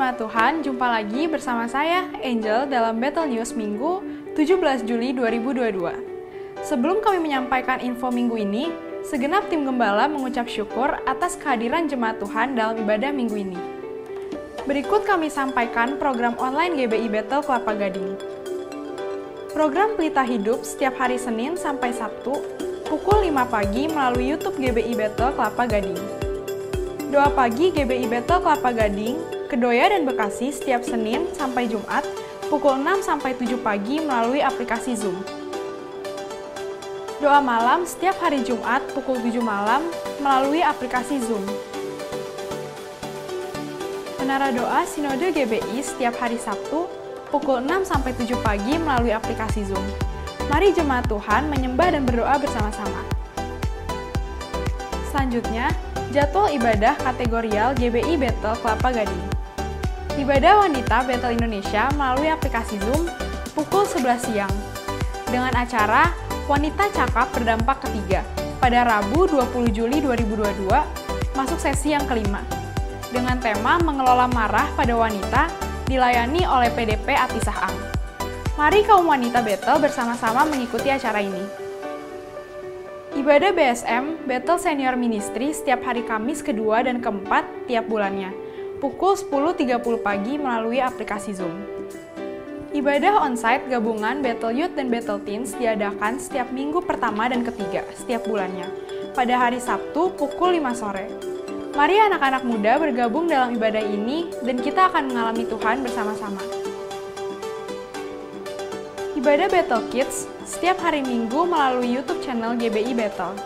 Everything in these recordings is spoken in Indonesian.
Jemaat Tuhan, jumpa lagi bersama saya, Angel, dalam Battle News Minggu 17 Juli 2022. Sebelum kami menyampaikan info minggu ini, segenap tim Gembala mengucap syukur atas kehadiran Jemaat Tuhan dalam ibadah minggu ini. Berikut kami sampaikan program online GBI Battle Kelapa Gading. Program Pelita Hidup setiap hari Senin sampai Sabtu, pukul 5 pagi melalui YouTube GBI Battle Kelapa Gading. Doa pagi GBI Battle Kelapa Gading, Kedoya dan Bekasi setiap Senin sampai Jumat, pukul 6 sampai 7 pagi melalui aplikasi Zoom. Doa malam setiap hari Jumat, pukul 7 malam melalui aplikasi Zoom. Menara Doa Sinode GBI setiap hari Sabtu, pukul 6 sampai 7 pagi melalui aplikasi Zoom. Mari Jemaat Tuhan menyembah dan berdoa bersama-sama. Selanjutnya, jadwal ibadah kategorial GBI Battle Kelapa Gading. Ibadah Wanita Battle Indonesia melalui aplikasi Zoom pukul 11 siang. Dengan acara Wanita Cakap Berdampak Ketiga pada Rabu 20 Juli 2022, masuk sesi yang kelima. Dengan tema Mengelola Marah pada Wanita, dilayani oleh PDP Atisah Ang. Mari kaum wanita Battle bersama-sama mengikuti acara ini. Ibadah BSM, Battle Senior Ministry setiap hari Kamis kedua dan keempat tiap bulannya, pukul 10.30 pagi melalui aplikasi Zoom. Ibadah onsite gabungan Battle Youth dan Battle Teens diadakan setiap minggu pertama dan ketiga setiap bulannya, pada hari Sabtu pukul 5 sore. Mari anak-anak muda bergabung dalam ibadah ini dan kita akan mengalami Tuhan bersama-sama. Ibadah Battle Kids setiap hari Minggu melalui YouTube channel GBI Battle.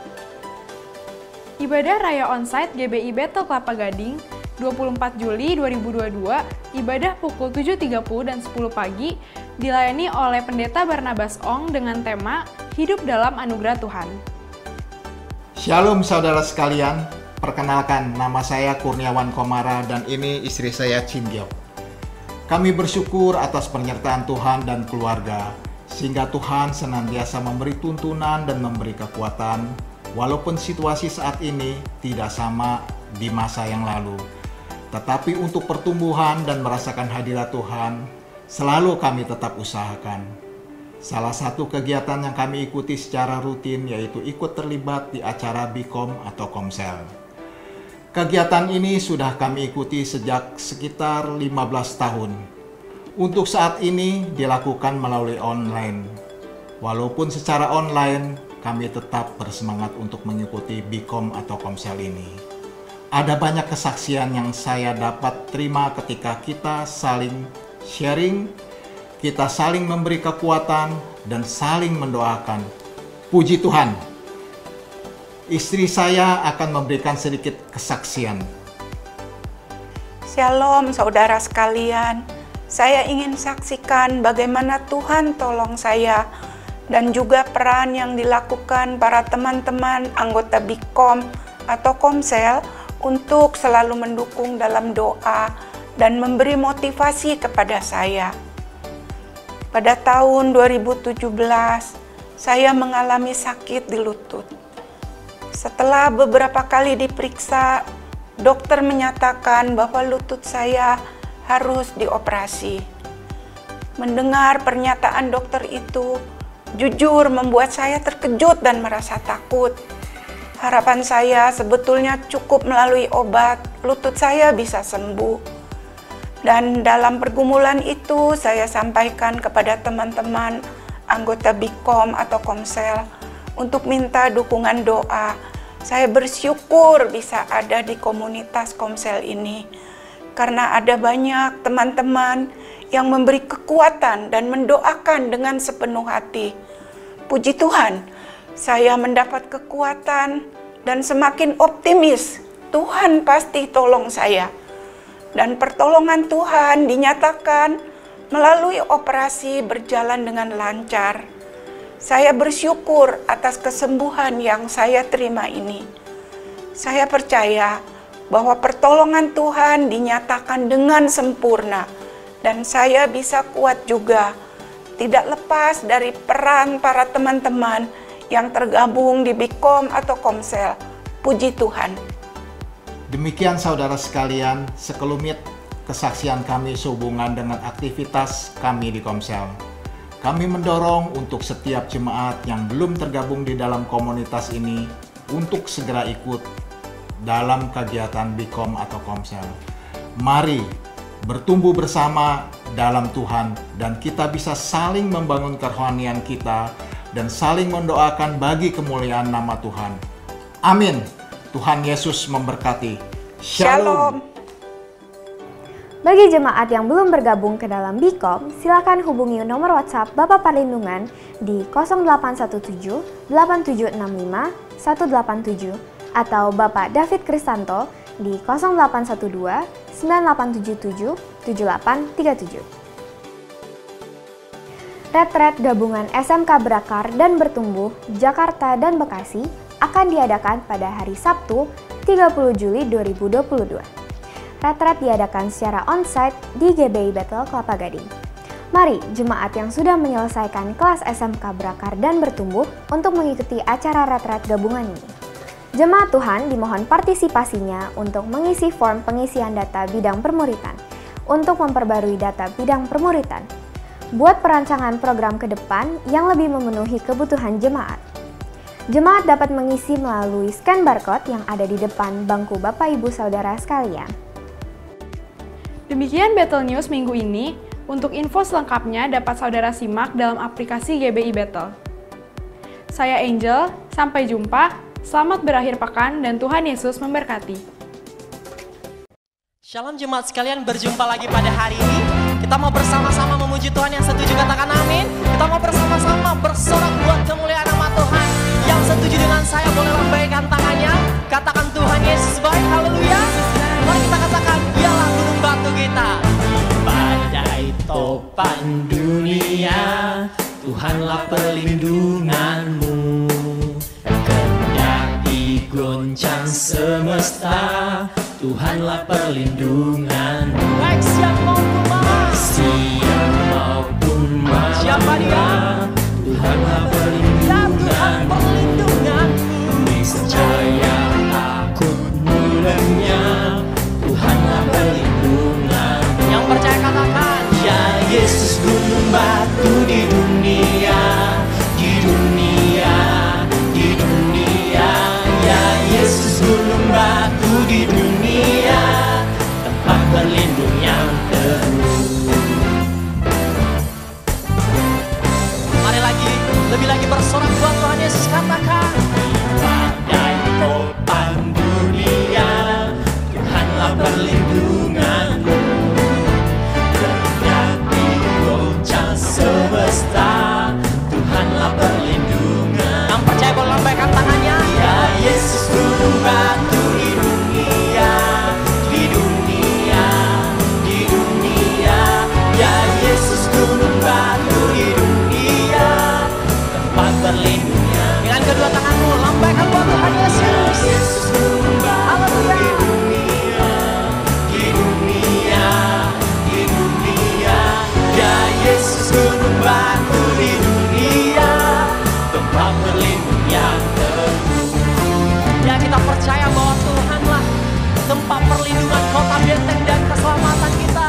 Ibadah Raya Onsite GBI Battle Kelapa Gading 24 Juli 2022, ibadah pukul 7.30 dan 10 pagi dilayani oleh Pendeta Barnabas Ong dengan tema Hidup dalam Anugerah Tuhan. Shalom saudara sekalian, perkenalkan nama saya Kurniawan Komara dan ini istri saya Chin Giok. Kami bersyukur atas penyertaan Tuhan dan keluarga, sehingga Tuhan senantiasa memberi tuntunan dan memberi kekuatan, walaupun situasi saat ini tidak sama di masa yang lalu. Tetapi untuk pertumbuhan dan merasakan hadirat Tuhan, selalu kami tetap usahakan. Salah satu kegiatan yang kami ikuti secara rutin yaitu ikut terlibat di acara BIKOM atau Komsel. Kegiatan ini sudah kami ikuti sejak sekitar 15 tahun. Untuk saat ini dilakukan melalui online. Walaupun secara online, kami tetap bersemangat untuk mengikuti BIKOM atau Komsel ini. Ada banyak kesaksian yang saya dapat terima ketika kita saling sharing, kita saling memberi kekuatan, dan saling mendoakan. Puji Tuhan, istri saya akan memberikan sedikit kesaksian. Shalom saudara sekalian, saya ingin saksikan bagaimana Tuhan tolong saya dan juga peran yang dilakukan para teman-teman anggota BIKOM atau Komsel untuk selalu mendukung dalam doa dan memberi motivasi kepada saya. Pada tahun 2017, saya mengalami sakit di lutut. Setelah beberapa kali diperiksa, dokter menyatakan bahwa lutut saya harus dioperasi. Mendengar pernyataan dokter itu, jujur membuat saya terkejut dan merasa takut. Harapan saya sebetulnya cukup melalui obat, lutut saya bisa sembuh. Dan dalam pergumulan itu saya sampaikan kepada teman-teman anggota BIKOM atau Komsel untuk minta dukungan doa. Saya bersyukur bisa ada di komunitas Komsel ini, karena ada banyak teman-teman yang memberi kekuatan dan mendoakan dengan sepenuh hati. Puji Tuhan, saya mendapat kekuatan dan semakin optimis. Tuhan pasti tolong saya. Dan pertolongan Tuhan dinyatakan melalui operasi berjalan dengan lancar. Saya bersyukur atas kesembuhan yang saya terima ini. Saya percaya bahwa pertolongan Tuhan dinyatakan dengan sempurna dan saya bisa kuat juga. Tidak lepas dari peran para teman-teman yang tergabung di BIKOM atau Komsel. Puji Tuhan. Demikian saudara sekalian, sekelumit kesaksian kami sehubungan dengan aktivitas kami di Komsel. Kami mendorong untuk setiap jemaat yang belum tergabung di dalam komunitas ini untuk segera ikut dalam kegiatan Bikom atau Komsel. Mari bertumbuh bersama dalam Tuhan dan kita bisa saling membangun kerohanian kita dan saling mendoakan bagi kemuliaan nama Tuhan. Amin. Tuhan Yesus memberkati. Shalom. Bagi jemaat yang belum bergabung ke dalam Bikom, silakan hubungi nomor WhatsApp Bapak Perlindungan di 0817 8765 187 atau Bapak David Kristanto di 0812 9877 7837. Retret Gabungan SMK Berakar dan Bertumbuh Jakarta dan Bekasi akan diadakan pada hari Sabtu 30 Juli 2022. Retret diadakan secara onsite di GBI Bethel Kelapa Gading. Mari jemaat yang sudah menyelesaikan kelas SMK Berakar dan Bertumbuh untuk mengikuti acara retret gabungan ini. Jemaat Tuhan dimohon partisipasinya untuk mengisi form pengisian data bidang permuritan untuk memperbarui data bidang permuritan. Buat perancangan program ke depan yang lebih memenuhi kebutuhan jemaat. Jemaat dapat mengisi melalui scan barcode yang ada di depan bangku Bapak Ibu Saudara sekalian. Demikian Bethel News minggu ini. Untuk info selengkapnya dapat saudara simak dalam aplikasi GBI Bethel. Saya Angel, sampai jumpa. Selamat berakhir pekan dan Tuhan Yesus memberkati. Shalom jemaat sekalian, berjumpa lagi pada hari ini. Kita mau bersama-sama memuji Tuhan. Yang setuju katakan amin. Kita mau bersama-sama bersorak buat kemuliaan nama Tuhan. Yang setuju dengan saya boleh lambaikan tangannya. Katakan Tuhan Yesus baik, haleluya. Mari kita katakan, dialah gunung batu kita. Badai topan dunia, Tuhanlah perlindunganmu. Kendaki goncang semesta, Tuhanlah perlindunganmu. Baik siap maupun malam, siap maupun malam, siapa dia? Tuhanlah perlindunganmu. Niscaya takutmu lenyap, Tuhanlah perlindungan. Yang percaya katakan, ya Yesus gunung batu di dunia, di dunia, di dunia. Ya Yesus gunung batu di dunia, tempat berlindung yang teguh. Mari lagi, lebih lagi bersorak buat Tuhan Yesus, katakan, badai topan dunia, Tuhanlah perlindunganmu. Kendaki goncang semesta, Tuhanlah perlindungan. Yang percaya boleh lambaikan tangannya. Ya Yesus gunung batu di dunia, di dunia, di dunia. Ya Yesus gunung batu di dunia, tempat berlindungnya. Dengan kedua tanganmu lambaikan buat Tuhan Yesus. Yesus gunung batu di dunia, di dunia, di dunia. Ya Yesus gunung batu di dunia, tempat berlindung yang teguh. Ya kita percaya bahwa Tuhanlah tempat perlindungan, kota benteng dan keselamatan kita.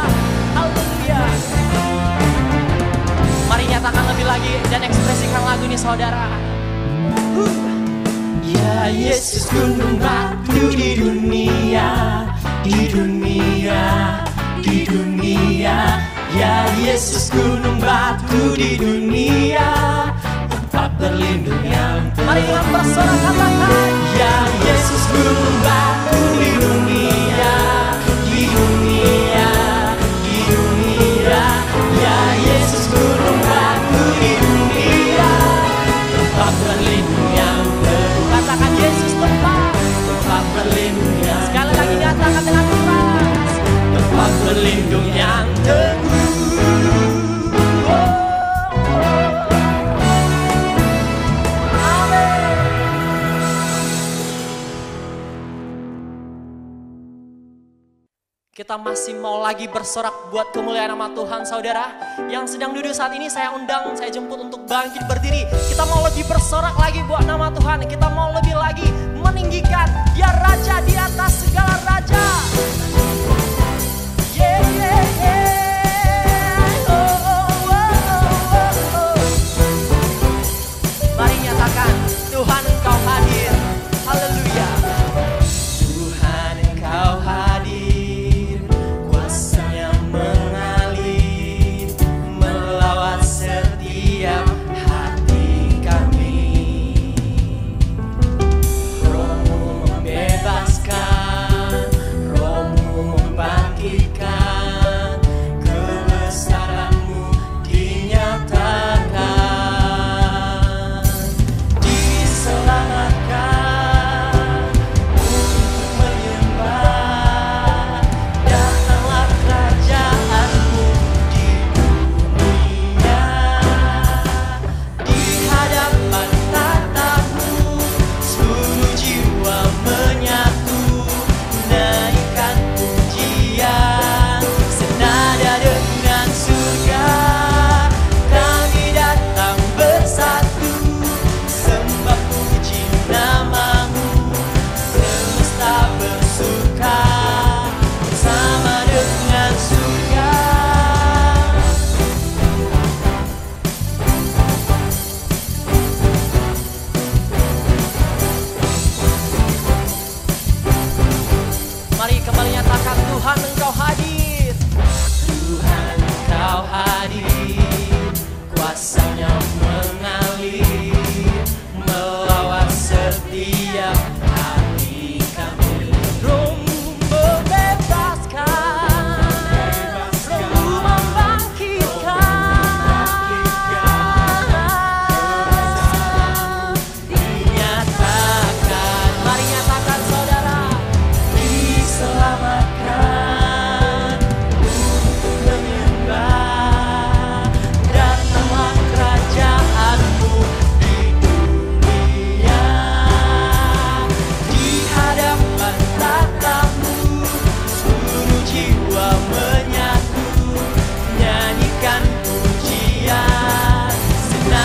Haleluya. Mari nyatakan lebih lagi dan ekspresikan lagu ini saudara. Ya Yesus gunung batu di dunia, di dunia, di dunia. Ya Yesus gunung batu di dunia, tempat berlindung yang teguh. Mari dengan bersorak katakan, ya Yesus gunung batu di dunia, di dunia, di dunia. Ya Yesus gunung batu di dunia, tempat berlindung yang teguh. Katakan Yesus tempat berlindung yang. Sekali lagi nyatakan dengan keras, tempat berlindung yang teguh. Kita masih mau lagi bersorak buat kemuliaan nama Tuhan saudara. Yang sedang duduk saat ini saya undang, saya jemput untuk bangkit berdiri. Kita mau lebih bersorak lagi buat nama Tuhan. Kita mau lebih lagi meninggikan Dia Raja di atas segala raja. Yeah.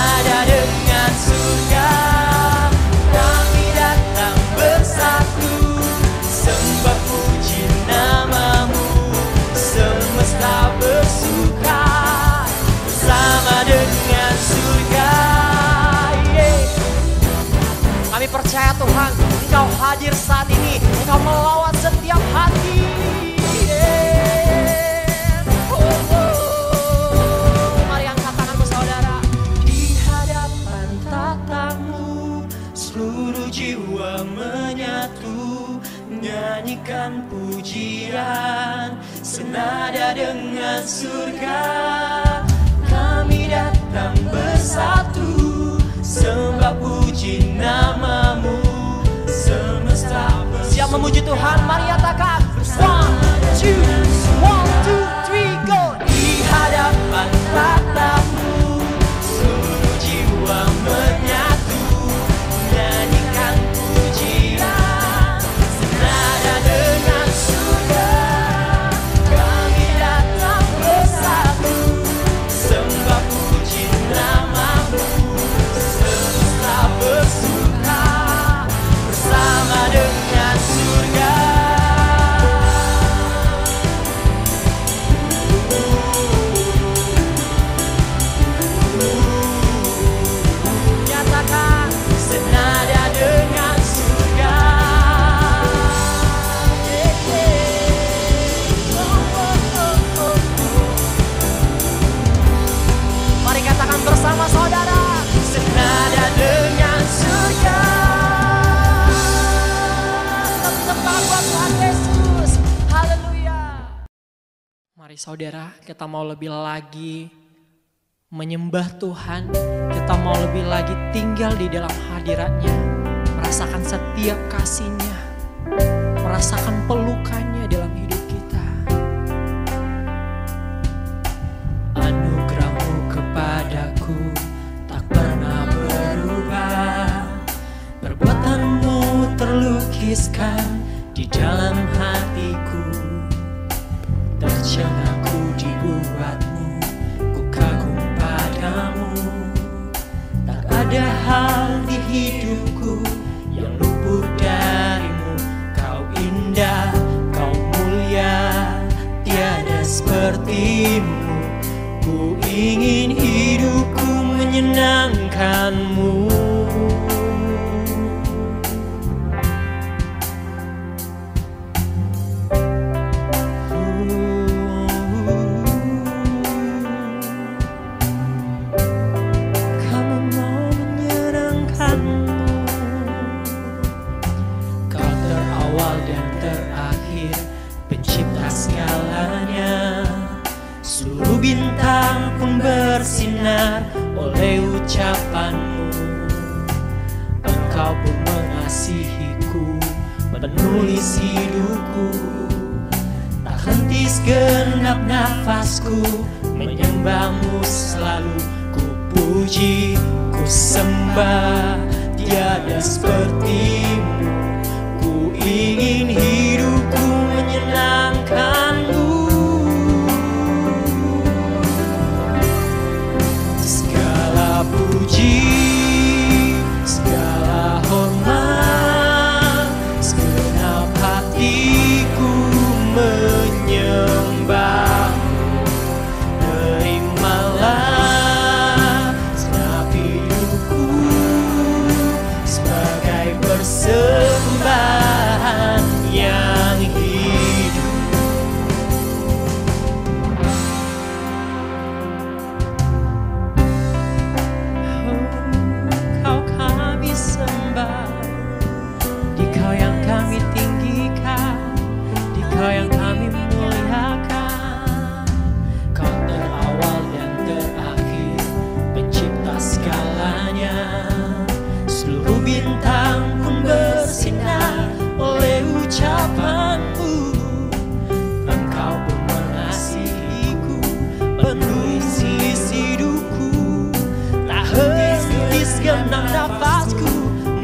senada dengan surga. Kami datang bersatu, sembah puji namamu, semesta bersuka bersama dengan surga. Kami percaya Tuhan, Engkau hadir saat ini, Engkau melawat setiap hati. Mari angkat tanganmu saudara. Di hadapan tatamu, seluruh jiwa menyatu, nyanyikan pujian senada dengan surga. Kami datang bersatu, sembah puji namamu, semesta bersuka. Siap memuji Tuhan, mari katakan 1, 2, 3, go. Di hadapan tatamu, seluruh jiwa menyatu, nyanyikan pujian senada dengan surga. Kami datang bersatu, sembah puji namamu, semesta bersuka bersama dengan surga. Nyatakan senada dengan surga. Mari katakan bersama saudara, senada dengan surga. Sembah buat Tuhan Yesus. Haleluya. Mari saudara, kita mau lebih lagi menyembah Tuhan. Kita mau lebih lagi tinggal di dalam hadirat-Nya, merasakan setiap kasih-Nya, merasakan pelukannya dalam hidup kita. Anugerah-Mu kepadaku tak pernah berubah, perbuatan-Mu terlukiskan di dalam hatiku. Tercengangku dibuat-Mu, ku kagum padamu. Tak ada hal di hidupku yang luput darimu. Kau indah, Kau mulia, tiada sepertimu. Ku ingin hidupku menyenangkan-Mu. Bintang pun bersinar oleh ucapan-Mu. Engkau pun mengasihiku, menulis hidupku. Tak henti segenap nafasku, menyembah-Mu selalu. Ku puji, ku sembah, tiada seperti-Mu. Ku ingin hidupku menyenangkan-Mu. Puji, segala hormat, segenap hatiku menyembah-Mu. Terimalah segenap hidupku sebagai persembahan yang hidup. Dikau yang kami tinggikan, Dikau yang kami muliakan. Kau terawal dan terakhir, pencipta segalanya. Seluruh bintang pun bersinar oleh ucapan-Mu. Engkau pun mengasihiku, penulis hidupku. Tak henti segenap nafasku,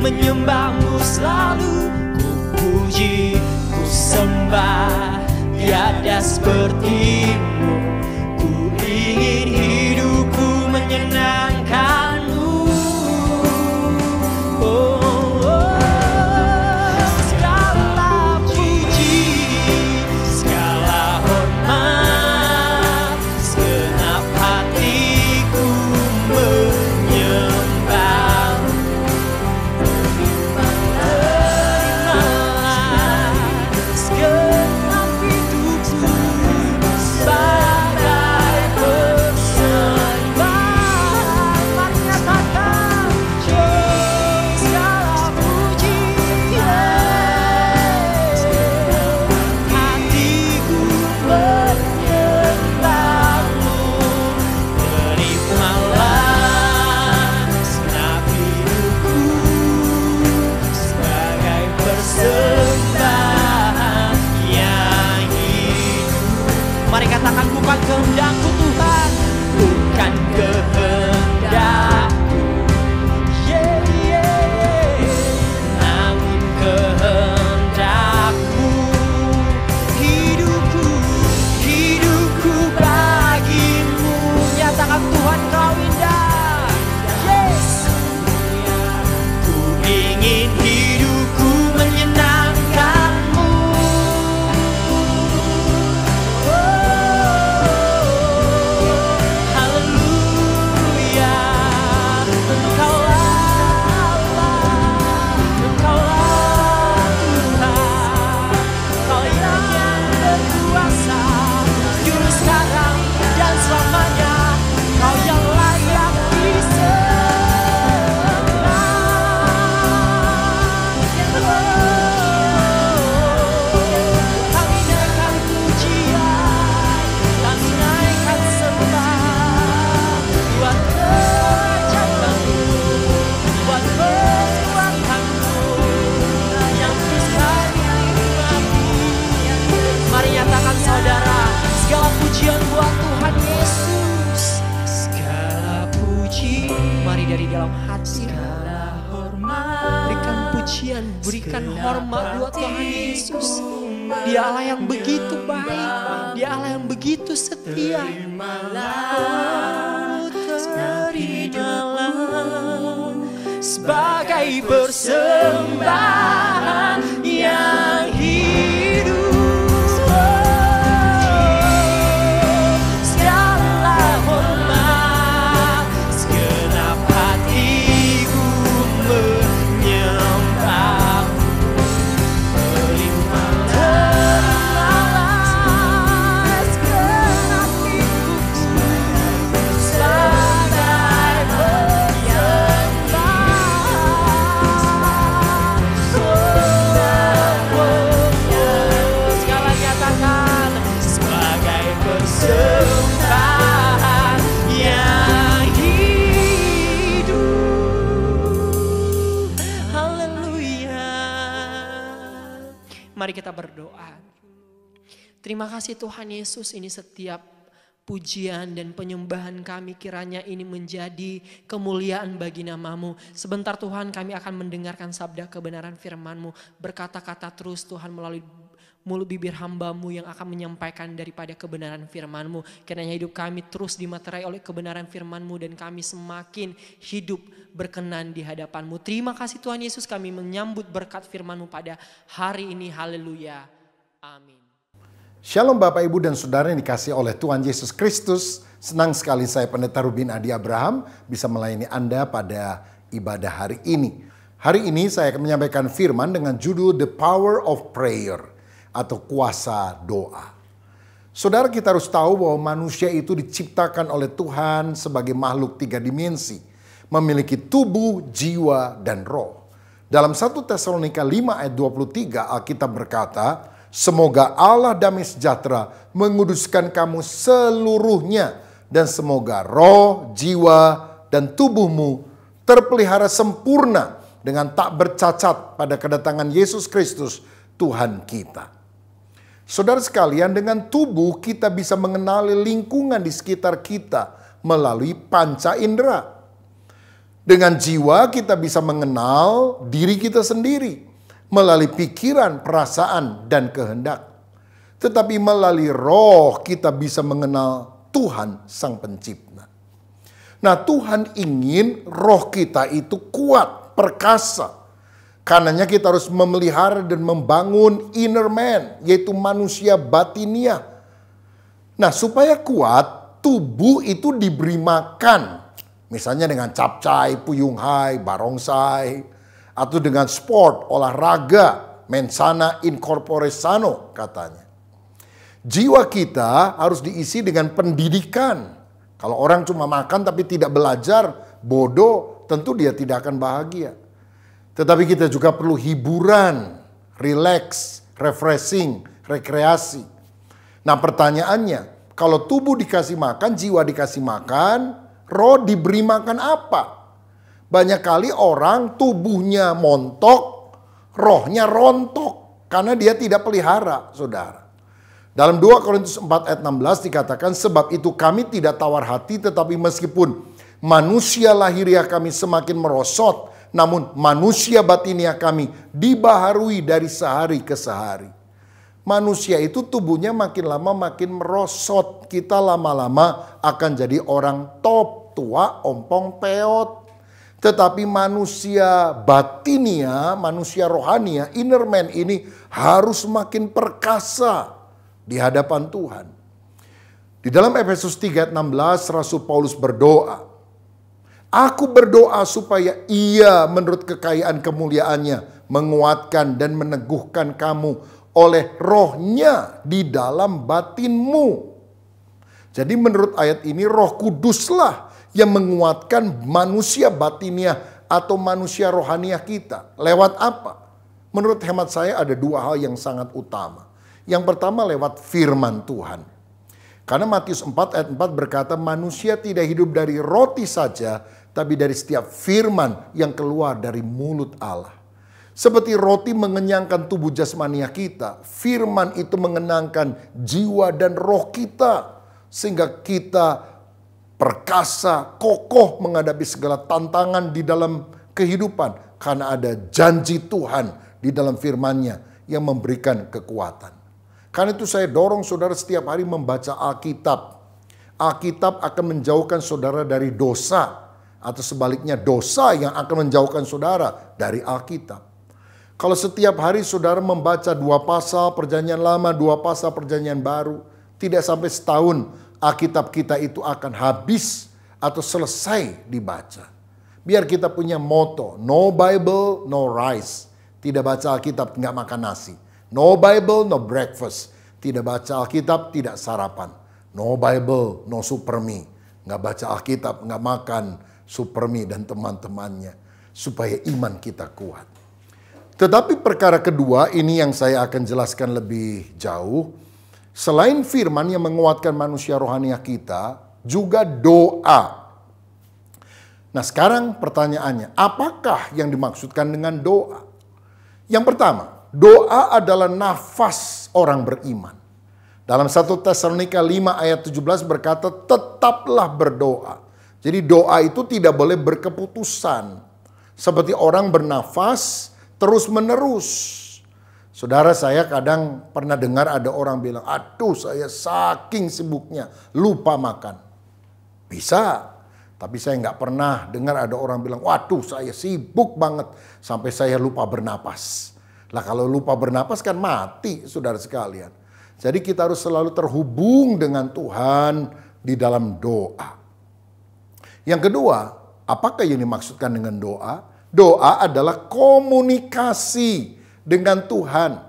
menyembah-Mu selalu. Ku puji, ku sembah, tiada seperti-Mu. Ku ingin hidupku menyenangkan-Mu. dalam hati. Berikan pujian, berikan hormat buat Tuhan Yesus. Dia Allah yang begitu baik, Dia Allah yang begitu setia. Terimalah sebagai persembahan yang hidup. Segala hormat, segenap hatiku menyembah. Terimalah segenap hidupku sebagai persembahan. Segala nyatakan sebagai persembahan yang hidup. Haleluya. Mari kita berdoa. Terima kasih Tuhan Yesus, ini setiap pujian dan penyembahan kami kiranya ini menjadi kemuliaan bagi nama-Mu. Sebentar Tuhan kami akan mendengarkan sabda kebenaran firman-Mu. Berkata-kata terus Tuhan melalui mulut bibir hamba-Mu yang akan menyampaikan daripada kebenaran firman-Mu. Kiranya hidup kami terus dimaterai oleh kebenaran firman-Mu dan kami semakin hidup berkenan di hadapan-Mu. Terima kasih Tuhan Yesus, kami menyambut berkat firman-Mu pada hari ini. Haleluya. Amin. Shalom Bapak Ibu dan Saudara yang dikasihi oleh Tuhan Yesus Kristus. Senang sekali saya Pendeta Rubin Adi Abraham bisa melayani Anda pada ibadah hari ini. Hari ini saya akan menyampaikan firman dengan judul The Power of Prayer atau kuasa doa. Saudara, kita harus tahu bahwa manusia itu diciptakan oleh Tuhan sebagai makhluk 3 dimensi. Memiliki tubuh, jiwa, dan roh. Dalam 1 Tesalonika 5 ayat 23 Alkitab berkata, semoga Allah damai sejahtera menguduskan kamu seluruhnya dan semoga roh, jiwa, dan tubuhmu terpelihara sempurna dengan tak bercacat pada kedatangan Yesus Kristus Tuhan kita. Saudara sekalian, dengan tubuh kita bisa mengenali lingkungan di sekitar kita melalui panca indera. Dengan jiwa kita bisa mengenal diri kita sendiri melalui pikiran, perasaan, dan kehendak. Tetapi melalui roh kita bisa mengenal Tuhan Sang Pencipta. Nah, Tuhan ingin roh kita itu kuat, perkasa. Karenanya kita harus memelihara dan membangun inner man, yaitu manusia batiniah. Nah, supaya kuat, tubuh itu diberi makan. Misalnya dengan capcay, puyunghai, barongsai, atau dengan sport, olahraga, mensana in corpore sano katanya. Jiwa kita harus diisi dengan pendidikan. Kalau orang cuma makan tapi tidak belajar, bodoh, tentu dia tidak akan bahagia. Tetapi kita juga perlu hiburan, relax, refreshing, rekreasi. Nah pertanyaannya, kalau tubuh dikasih makan, jiwa dikasih makan, roh diberi makan apa? Banyak kali orang tubuhnya montok, rohnya rontok. Karena dia tidak pelihara, saudara. Dalam 2 Korintus 4 ayat 16 dikatakan, sebab itu kami tidak tawar hati, tetapi meskipun manusia lahiriah kami semakin merosot, namun manusia batiniah kami dibaharui dari sehari ke sehari. Manusia itu tubuhnya makin lama makin merosot. Kita lama-lama akan jadi orang top, tua, ompong, peot. Tetapi manusia batinia, manusia rohania, inner man ini harus makin perkasa di hadapan Tuhan. Di dalam Efesus 3 ayat 16 Rasul Paulus berdoa, aku berdoa supaya Ia menurut kekayaan kemuliaannya menguatkan dan meneguhkan kamu oleh rohnya di dalam batinmu. Jadi menurut ayat ini Roh Kuduslah yang menguatkan manusia batiniah atau manusia rohaniah kita. Lewat apa? Menurut hemat saya ada 2 hal yang sangat utama. Yang pertama lewat firman Tuhan. Karena Matius 4 ayat 4 berkata manusia tidak hidup dari roti saja, tapi dari setiap firman yang keluar dari mulut Allah. Seperti roti mengenyangkan tubuh jasmania kita, firman itu mengenangkan jiwa dan roh kita. Sehingga kita perkasa, kokoh menghadapi segala tantangan di dalam kehidupan. Karena ada janji Tuhan di dalam firman-Nya yang memberikan kekuatan. Karena itu saya dorong saudara setiap hari membaca Alkitab. Alkitab akan menjauhkan saudara dari dosa. Atau sebaliknya dosa yang akan menjauhkan saudara dari Alkitab. Kalau setiap hari saudara membaca 2 pasal perjanjian lama, 2 pasal perjanjian baru. Tidak sampai setahun Alkitab kita itu akan habis atau selesai dibaca. Biar kita punya moto, no Bible, no rice. Tidak baca Alkitab, nggak makan nasi. No Bible, no breakfast. Tidak baca Alkitab, tidak sarapan. No Bible, no Superme. Nggak baca Alkitab, nggak makan Superme dan teman-temannya. Supaya iman kita kuat. Tetapi perkara kedua, ini yang saya akan jelaskan lebih jauh. Selain firman yang menguatkan manusia rohania kita, juga doa. Nah sekarang pertanyaannya, apakah yang dimaksudkan dengan doa? Yang pertama, doa adalah nafas orang beriman. Dalam 1 Tesalonika 5 ayat 17 berkata, tetaplah berdoa. Jadi doa itu tidak boleh berkeputusan. Seperti orang bernafas terus menerus. Saudara, saya kadang pernah dengar ada orang bilang, aduh saya saking sibuknya lupa makan. Bisa, tapi saya nggak pernah dengar ada orang bilang, waduh saya sibuk banget sampai saya lupa bernapas. Lah kalau lupa bernapas kan mati saudara sekalian. Jadi kita harus selalu terhubung dengan Tuhan di dalam doa. Yang kedua, apakah yang dimaksudkan dengan doa? Doa adalah komunikasi dengan Tuhan.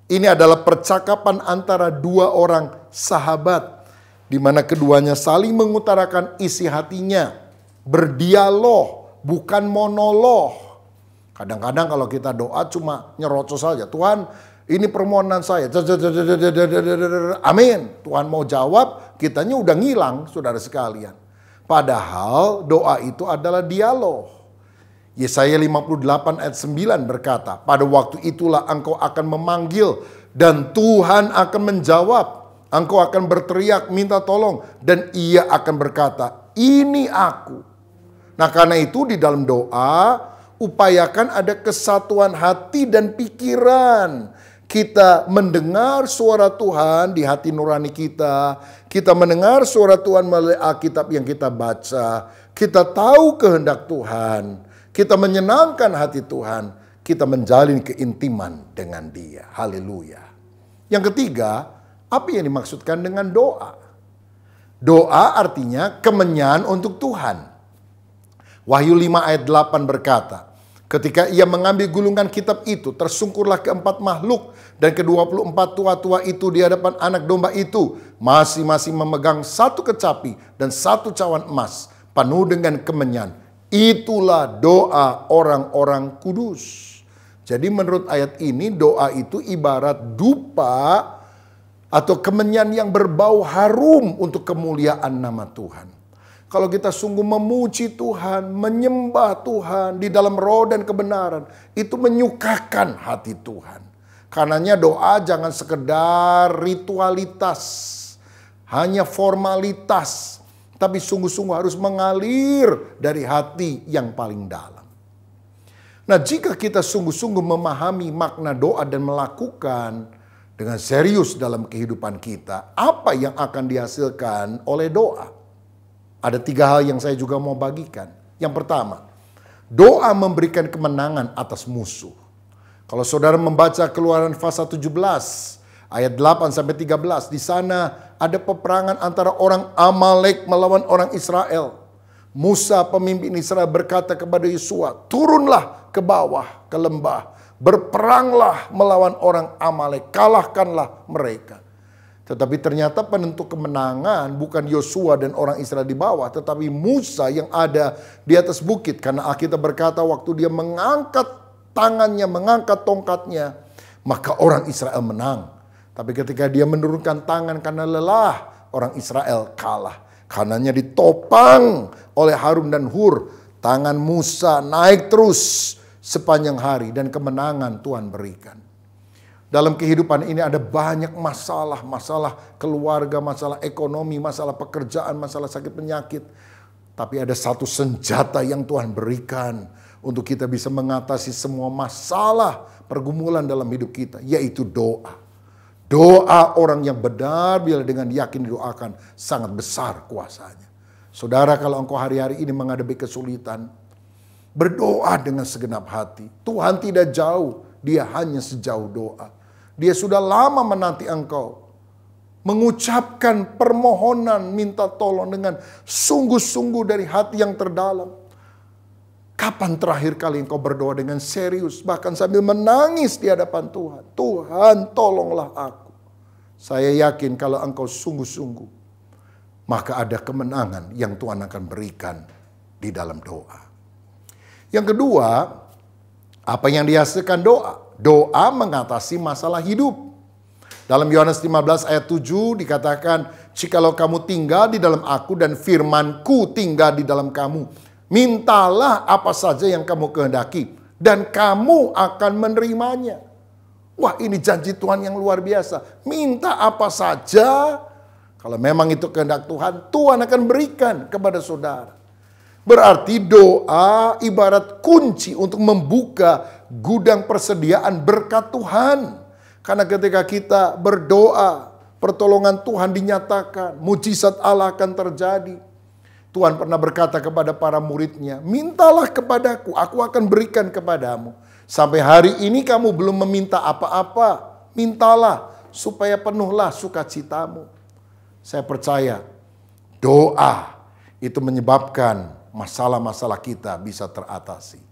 Ini adalah percakapan antara 2 orang sahabat, di mana keduanya saling mengutarakan isi hatinya, berdialog, bukan monolog. Kadang-kadang kalau kita doa cuma nyerocos saja, Tuhan ini permohonan saya, amin. Tuhan mau jawab, kitanya udah ngilang saudara sekalian. Padahal doa itu adalah dialog. Yesaya 58 ayat 9 berkata, pada waktu itulah engkau akan memanggil dan Tuhan akan menjawab. Engkau akan berteriak minta tolong dan ia akan berkata, ini aku. Nah karena itu di dalam doa, upayakan ada kesatuan hati dan pikiran. Kita mendengar suara Tuhan di hati nurani kita. Kita mendengar suara Tuhan melalui Alkitab yang kita baca. Kita tahu kehendak Tuhan. Kita menyenangkan hati Tuhan. Kita menjalin keintiman dengan Dia. Haleluya. Yang ketiga, apa yang dimaksudkan dengan doa? Doa artinya kemenyan untuk Tuhan. Wahyu 5 ayat 8 berkata, ketika ia mengambil gulungan kitab itu, tersungkurlah keempat makhluk dan ke-24 tua-tua itu di hadapan anak domba itu, masing-masing memegang 1 kecapi dan 1 cawan emas, penuh dengan kemenyan. Itulah doa orang-orang kudus. Jadi menurut ayat ini, doa itu ibarat dupa atau kemenyan yang berbau harum untuk kemuliaan nama Tuhan. Kalau kita sungguh memuji Tuhan, menyembah Tuhan di dalam roh dan kebenaran, itu menyukakan hati Tuhan. Karenanya doa jangan sekedar ritualitas, hanya formalitas, tapi sungguh-sungguh harus mengalir dari hati yang paling dalam. Nah, jika kita sungguh-sungguh memahami makna doa dan melakukan dengan serius dalam kehidupan kita, apa yang akan dihasilkan oleh doa? Ada 3 hal yang saya juga mau bagikan. Yang pertama, doa memberikan kemenangan atas musuh. Kalau saudara membaca Keluaran pasal 17 ayat 8-13, di sana ada peperangan antara orang Amalek melawan orang Israel. Musa pemimpin Israel berkata kepada Yosua, turunlah ke bawah ke lembah, berperanglah melawan orang Amalek, kalahkanlah mereka. Tetapi ternyata penentu kemenangan bukan Yosua dan orang Israel di bawah, tetapi Musa yang ada di atas bukit. Karena Alkitab berkata waktu dia mengangkat tangannya, mengangkat tongkatnya, maka orang Israel menang. Tapi ketika dia menurunkan tangan karena lelah, orang Israel kalah. Kanannya ditopang oleh Harun dan Hur. Tangan Musa naik terus sepanjang hari dan kemenangan Tuhan berikan. Dalam kehidupan ini ada banyak masalah, masalah keluarga, masalah ekonomi, masalah pekerjaan, masalah sakit penyakit. Tapi ada satu senjata yang Tuhan berikan untuk kita bisa mengatasi semua masalah pergumulan dalam hidup kita, yaitu doa. Doa orang yang benar bila dengan yakin didoakan sangat besar kuasanya. Saudara, kalau engkau hari-hari ini menghadapi kesulitan, berdoa dengan segenap hati. Tuhan tidak jauh, Dia hanya sejauh doa. Dia sudah lama menanti engkau mengucapkan permohonan minta tolong dengan sungguh-sungguh dari hati yang terdalam. Kapan terakhir kali engkau berdoa dengan serius, bahkan sambil menangis di hadapan Tuhan? Tuhan, tolonglah aku. Saya yakin kalau engkau sungguh-sungguh, maka ada kemenangan yang Tuhan akan berikan di dalam doa. Yang kedua, apa yang dihasilkan doa? Doa mengatasi masalah hidup. Dalam Yohanes 15 ayat 7 dikatakan, "Jikalau kamu tinggal di dalam aku dan firman-Ku tinggal di dalam kamu, mintalah apa saja yang kamu kehendaki dan kamu akan menerimanya." Wah, ini janji Tuhan yang luar biasa. Minta apa saja, kalau memang itu kehendak Tuhan, Tuhan akan berikan kepada saudara. Berarti doa ibarat kunci untuk membuka gudang persediaan berkat Tuhan. Karena ketika kita berdoa, pertolongan Tuhan dinyatakan, mujizat Allah akan terjadi. Tuhan pernah berkata kepada para muridnya, "Mintalah kepadaku, aku akan berikan kepadamu." Sampai hari ini kamu belum meminta apa-apa, mintalah supaya penuhlah sukacitamu. Saya percaya doa itu menyebabkan masalah-masalah kita bisa teratasi.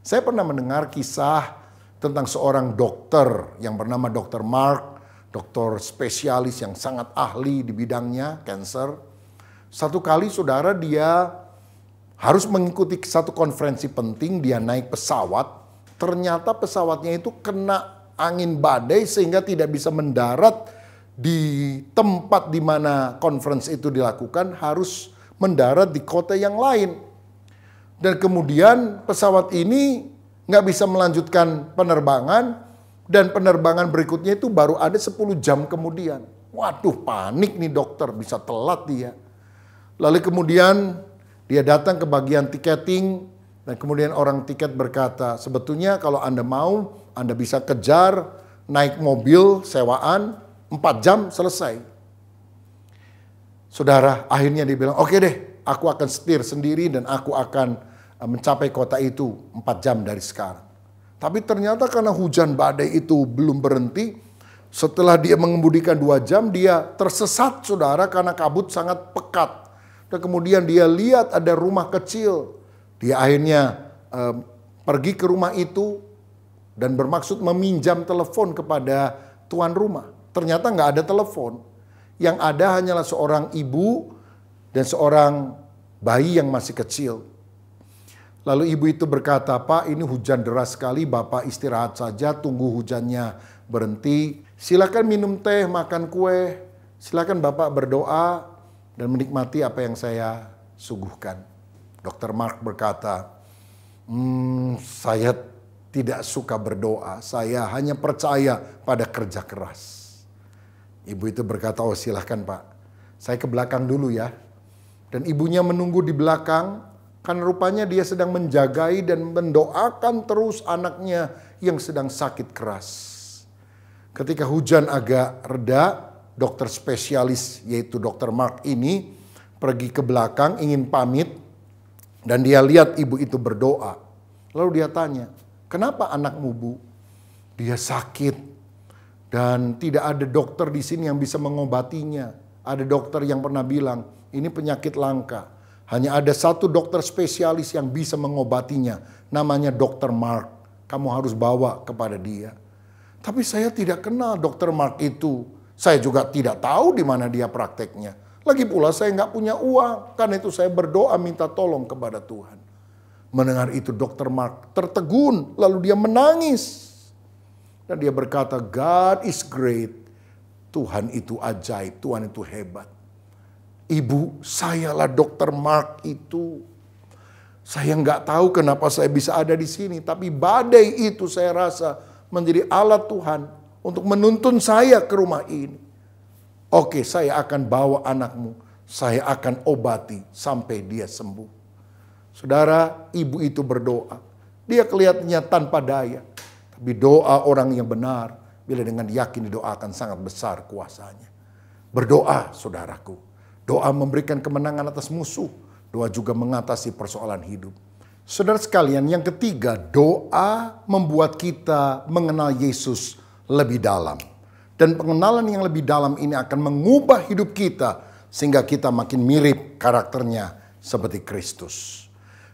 Saya pernah mendengar kisah tentang seorang dokter yang bernama Dr. Mark, dokter spesialis yang sangat ahli di bidangnya, cancer. Satu kali saudara, dia harus mengikuti satu konferensi penting, dia naik pesawat. Ternyata pesawatnya itu kena angin badai sehingga tidak bisa mendarat di tempat di mana konferensi itu dilakukan, harus mendarat di kota yang lain. Dan kemudian pesawat ini nggak bisa melanjutkan penerbangan, dan penerbangan berikutnya itu baru ada 10 jam kemudian. Waduh, panik nih dokter, bisa telat dia. Lalu kemudian dia datang ke bagian tiketing, dan kemudian orang tiket berkata, "Sebetulnya kalau Anda mau, Anda bisa kejar, naik mobil sewaan, 4 jam selesai." Saudara, akhirnya dia bilang, "Oke deh, aku akan setir sendiri dan aku akan mencapai kota itu 4 jam dari sekarang." Tapi ternyata karena hujan badai itu belum berhenti, setelah dia mengemudikan 2 jam, dia tersesat saudara karena kabut sangat pekat. Dan kemudian dia lihat ada rumah kecil. Dia akhirnya pergi ke rumah itu dan bermaksud meminjam telepon kepada tuan rumah. Ternyata nggak ada telepon. Yang ada hanyalah seorang ibu dan seorang bayi yang masih kecil. Lalu ibu itu berkata, "Pak, ini hujan deras sekali, Bapak istirahat saja, tunggu hujannya berhenti. Silakan minum teh, makan kue, silakan Bapak berdoa dan menikmati apa yang saya suguhkan." Dr. Mark berkata, "Saya tidak suka berdoa, saya hanya percaya pada kerja keras." Ibu itu berkata, "Oh silahkan Pak, saya ke belakang dulu ya." Dan ibunya menunggu di belakang, kan rupanya dia sedang menjagai dan mendoakan terus anaknya yang sedang sakit keras. Ketika hujan agak reda, dokter spesialis yaitu Dr. Mark ini pergi ke belakang ingin pamit, dan dia lihat ibu itu berdoa. Lalu dia tanya, "Kenapa anakmu, Bu?" "Dia sakit dan tidak ada dokter di sini yang bisa mengobatinya. Ada dokter yang pernah bilang, ini penyakit langka. Hanya ada satu dokter spesialis yang bisa mengobatinya, namanya Dr. Mark. Kamu harus bawa kepada dia." Tapi saya tidak kenal Dr. Mark itu. Saya juga tidak tahu di mana dia prakteknya. Lagi pula saya nggak punya uang, karena itu saya berdoa minta tolong kepada Tuhan. Mendengar itu Dr. Mark tertegun, lalu dia menangis. Dan dia berkata, "God is great." Tuhan itu ajaib, Tuhan itu hebat. "Ibu, sayalah Dr. Mark itu. Saya nggak tahu kenapa saya bisa ada di sini, tapi badai itu saya rasa menjadi alat Tuhan untuk menuntun saya ke rumah ini. Oke, saya akan bawa anakmu, saya akan obati sampai dia sembuh. Saudara, ibu itu berdoa. Dia kelihatannya tanpa daya. Tapi doa orang yang benar, bila dengan yakin didoakan, sangat besar kuasanya. Berdoa, saudaraku. Doa memberikan kemenangan atas musuh. Doa juga mengatasi persoalan hidup. Saudara sekalian, yang ketiga, doa membuat kita mengenal Yesus lebih dalam. Dan pengenalan yang lebih dalam ini akan mengubah hidup kita sehingga kita makin mirip karakternya seperti Kristus.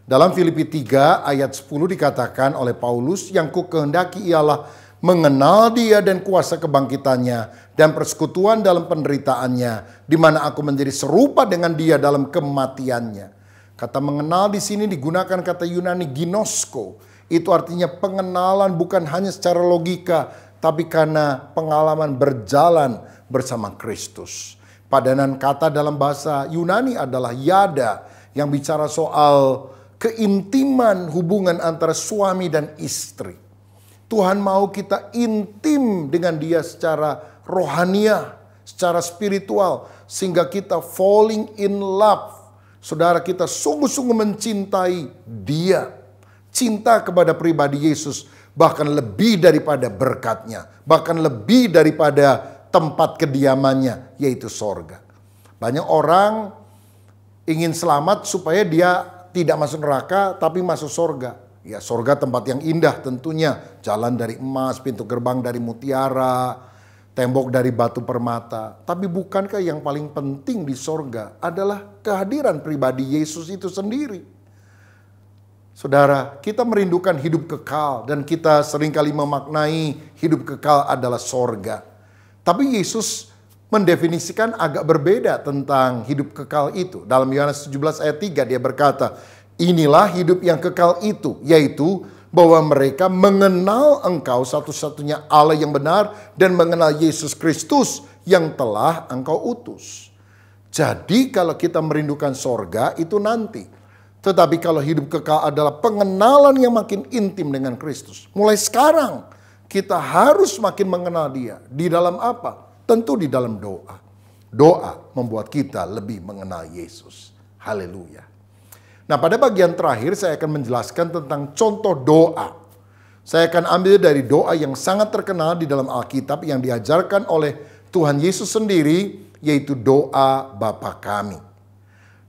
Dalam Filipi 3 ayat 10 dikatakan oleh Paulus, yang ku kehendaki ialah mengenal dia dan kuasa kebangkitannya dan persekutuan dalam penderitaannya, di mana aku menjadi serupa dengan dia dalam kematiannya. Kata mengenal di sini digunakan kata Yunani ginosko. Itu artinya pengenalan bukan hanya secara logika, tapi karena pengalaman berjalan bersama Kristus. Padanan kata dalam bahasa Yunani adalah yada, yang bicara soal keintiman hubungan antara suami dan istri. Tuhan mau kita intim dengan dia secara rohaniah, secara spiritual, sehingga kita falling in love. Saudara, kita sungguh-sungguh mencintai dia. Cinta kepada pribadi Yesus bahkan lebih daripada berkatnya, bahkan lebih daripada tempat kediamannya, yaitu sorga. Banyak orang ingin selamat supaya dia tidak masuk neraka tapi masuk sorga. Ya, sorga tempat yang indah tentunya. Jalan dari emas, pintu gerbang dari mutiara, tembok dari batu permata. Tapi bukankah yang paling penting di sorga adalah kehadiran pribadi Yesus itu sendiri? Saudara, kita merindukan hidup kekal dan kita seringkali memaknai hidup kekal adalah sorga. Tapi Yesus mendefinisikan agak berbeda tentang hidup kekal itu. Dalam Yohanes 17 ayat 3 dia berkata, inilah hidup yang kekal itu, yaitu bahwa mereka mengenal Engkau satu-satunya Allah yang benar dan mengenal Yesus Kristus yang telah Engkau utus. Jadi kalau kita merindukan sorga itu nanti. Tetapi kalau hidup kekal adalah pengenalan yang makin intim dengan Kristus. Mulai sekarang kita harus makin mengenal dia. Di dalam apa? Tentu di dalam doa. Doa membuat kita lebih mengenal Yesus. Haleluya. Nah, pada bagian terakhir saya akan menjelaskan tentang contoh doa. Saya akan ambil dari doa yang sangat terkenal di dalam Alkitab yang diajarkan oleh Tuhan Yesus sendiri, yaitu doa Bapa Kami.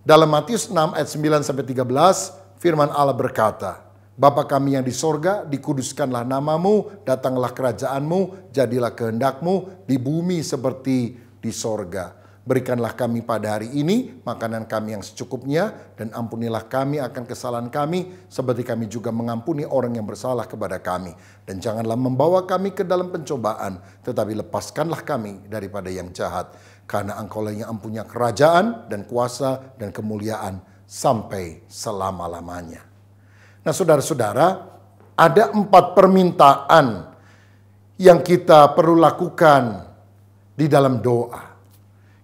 Dalam Matius 6 ayat 9-13, firman Allah berkata, Bapa kami yang di sorga, dikuduskanlah namamu, datanglah kerajaanmu, jadilah kehendakmu di bumi seperti di sorga. Berikanlah kami pada hari ini makanan kami yang secukupnya, dan ampunilah kami akan kesalahan kami, seperti kami juga mengampuni orang yang bersalah kepada kami. Dan janganlah membawa kami ke dalam pencobaan, tetapi lepaskanlah kami daripada yang jahat. Karena Engkaulah yang mempunyai kerajaan dan kuasa dan kemuliaan sampai selama-lamanya. Nah, saudara-saudara, ada 4 permintaan yang kita perlu lakukan di dalam doa.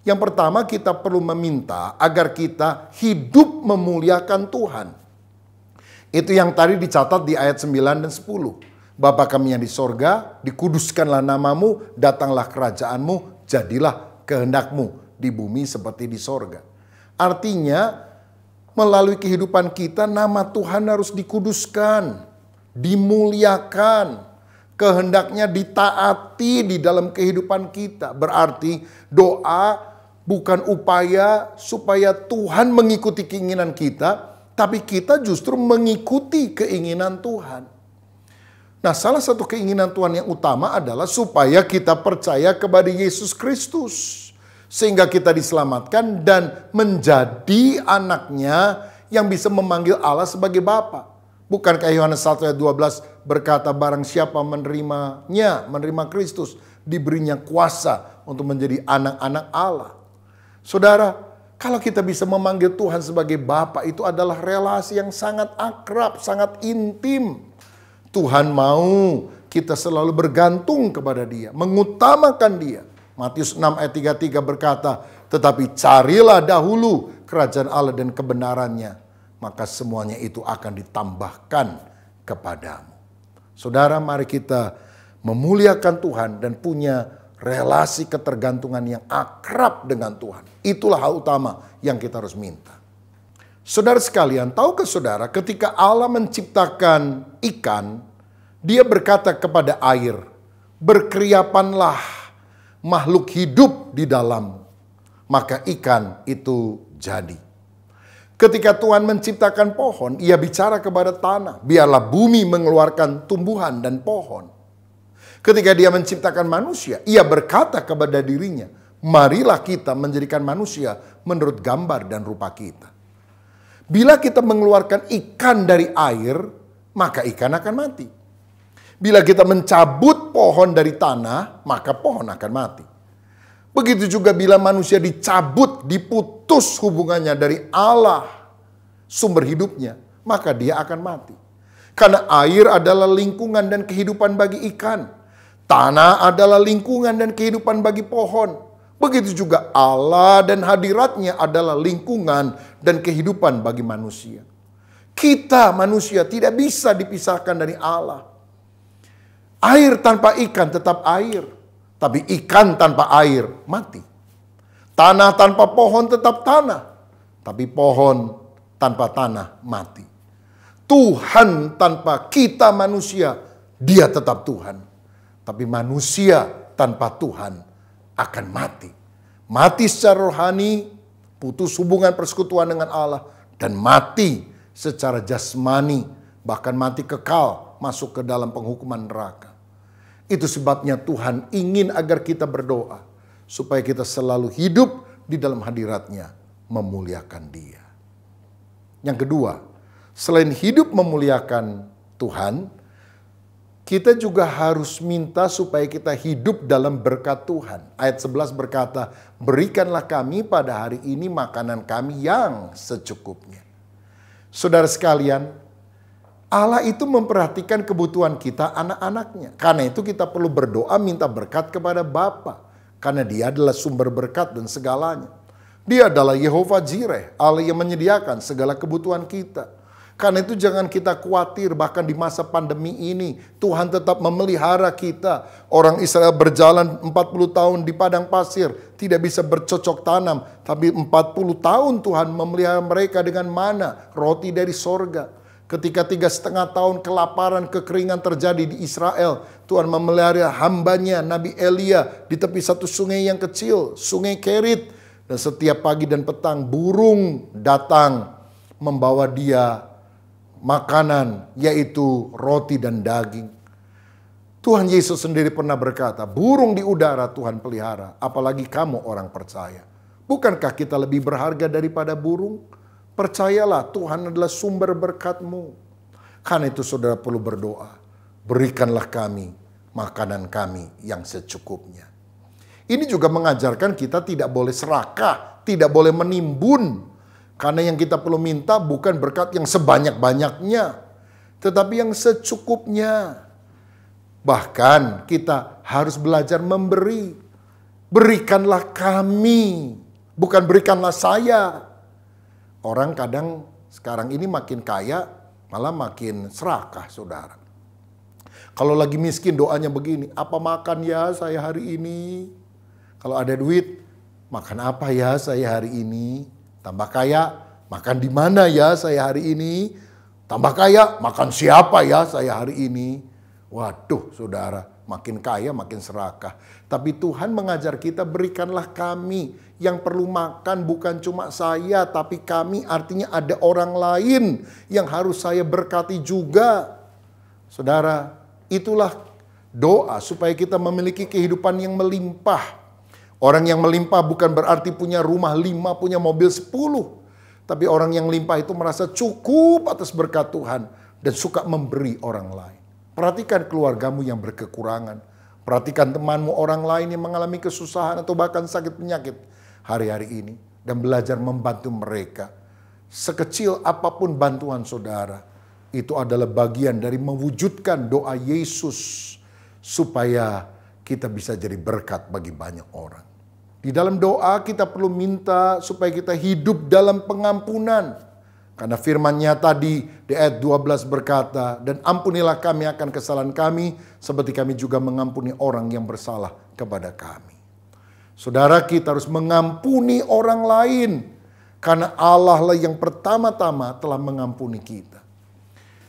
Yang pertama, kita perlu meminta agar kita hidup memuliakan Tuhan. Itu yang tadi dicatat di ayat 9 dan 10. Bapa kami yang di sorga, dikuduskanlah namamu, datanglah kerajaanmu, jadilah kehendakmu di bumi seperti di sorga. Artinya, melalui kehidupan kita, nama Tuhan harus dikuduskan, dimuliakan, kehendaknya ditaati di dalam kehidupan kita. Berarti doa bukan upaya supaya Tuhan mengikuti keinginan kita, tapi kita justru mengikuti keinginan Tuhan. Nah, salah satu keinginan Tuhan yang utama adalah supaya kita percaya kepada Yesus Kristus. Sehingga kita diselamatkan dan menjadi anaknya yang bisa memanggil Allah sebagai Bapa. Bukankah Yohanes 1 ayat 12 berkata, barang siapa menerima Kristus, diberinya kuasa untuk menjadi anak-anak Allah. Saudara, kalau kita bisa memanggil Tuhan sebagai Bapa, itu adalah relasi yang sangat akrab, sangat intim. Tuhan mau kita selalu bergantung kepada Dia, mengutamakan Dia. Matius 6 ayat 33 berkata, tetapi carilah dahulu kerajaan Allah dan kebenarannya, maka semuanya itu akan ditambahkan kepadamu. Saudara, mari kita memuliakan Tuhan dan punya relasi ketergantungan yang akrab dengan Tuhan. Itulah hal utama yang kita harus minta. Saudara sekalian, tahukah saudara ketika Allah menciptakan ikan, Dia berkata kepada air, "Berkeriapanlah makhluk hidup di dalam." Maka ikan itu jadi. Ketika Tuhan menciptakan pohon, Ia bicara kepada tanah, "Biarlah bumi mengeluarkan tumbuhan dan pohon." Ketika Dia menciptakan manusia, Ia berkata kepada dirinya, "Marilah kita menjadikan manusia menurut gambar dan rupa kita." Bila kita mengeluarkan ikan dari air, maka ikan akan mati. Bila kita mencabut pohon dari tanah, maka pohon akan mati. Begitu juga bila manusia dicabut, diputus hubungannya dari Allah, sumber hidupnya, maka dia akan mati. Karena air adalah lingkungan dan kehidupan bagi ikan. Tanah adalah lingkungan dan kehidupan bagi pohon. Begitu juga Allah dan hadiratnya adalah lingkungan dan kehidupan bagi manusia. Kita manusia tidak bisa dipisahkan dari Allah. Air tanpa ikan tetap air. Tapi ikan tanpa air mati. Tanah tanpa pohon tetap tanah. Tapi pohon tanpa tanah mati. Tuhan tanpa kita manusia, Dia tetap Tuhan. Tapi manusia tanpa Tuhan akan mati. Mati secara rohani, putus hubungan persekutuan dengan Allah. Dan mati secara jasmani, bahkan mati kekal masuk ke dalam penghukuman neraka. Itu sebabnya Tuhan ingin agar kita berdoa, supaya kita selalu hidup di dalam hadirat-Nya, memuliakan Dia. Yang kedua, selain hidup memuliakan Tuhan, kita juga harus minta supaya kita hidup dalam berkat Tuhan. Ayat 11 berkata, "Berikanlah kami pada hari ini makanan kami yang secukupnya." Saudara sekalian, Allah itu memperhatikan kebutuhan kita, anak-anaknya. Karena itu kita perlu berdoa minta berkat kepada Bapa. Karena Dia adalah sumber berkat dan segalanya. Dia adalah Yehova Jireh, Allah yang menyediakan segala kebutuhan kita. Karena itu jangan kita khawatir, bahkan di masa pandemi ini Tuhan tetap memelihara kita. Orang Israel berjalan 40 tahun di padang pasir, tidak bisa bercocok tanam. Tapi 40 tahun Tuhan memelihara mereka dengan mana? Roti dari sorga. Ketika 3,5 tahun kelaparan, kekeringan terjadi di Israel, Tuhan memelihara hambanya Nabi Elia di tepi satu sungai yang kecil, sungai Kerit. Dan setiap pagi dan petang burung datang membawa dia makanan, yaitu roti dan daging. Tuhan Yesus sendiri pernah berkata, "Burung di udara Tuhan pelihara, apalagi kamu orang percaya." Bukankah kita lebih berharga daripada burung? Percayalah, Tuhan adalah sumber berkat-Mu. Karena itu saudara perlu berdoa, "Berikanlah kami makanan kami yang secukupnya." Ini juga mengajarkan kita tidak boleh serakah, tidak boleh menimbun. Karena yang kita perlu minta bukan berkat yang sebanyak-banyaknya, tetapi yang secukupnya. Bahkan kita harus belajar memberi. Berikanlah kami, bukan berikanlah saya. Orang kadang sekarang ini makin kaya, malah makin serakah, saudara. Kalau lagi miskin doanya begini, "Apa makan ya saya hari ini?" Kalau ada duit, "Makan apa ya saya hari ini?" Tambah kaya, "Makan di mana ya saya hari ini?" Tambah kaya, "Makan siapa ya saya hari ini?" Waduh, saudara, makin kaya makin serakah. Tapi Tuhan mengajar kita, berikanlah kami. Yang perlu makan bukan cuma saya, tapi kami, artinya ada orang lain yang harus saya berkati juga. Saudara, itulah doa supaya kita memiliki kehidupan yang melimpah. Orang yang melimpah bukan berarti punya rumah 5, punya mobil 10. Tapi orang yang limpah itu merasa cukup atas berkat Tuhan dan suka memberi orang lain. Perhatikan keluargamu yang berkekurangan. Perhatikan temanmu orang lain yang mengalami kesusahan atau bahkan sakit penyakit hari-hari ini. Dan belajar membantu mereka. Sekecil apapun bantuan saudara, itu adalah bagian dari mewujudkan doa Yesus. Supaya kita bisa jadi berkat bagi banyak orang. Di dalam doa kita perlu minta supaya kita hidup dalam pengampunan. Karena firman-Nya tadi di ayat 12 berkata, dan ampunilah kami akan kesalahan kami, seperti kami juga mengampuni orang yang bersalah kepada kami. Saudara, kita harus mengampuni orang lain, karena Allah lah yang pertama-tama telah mengampuni kita.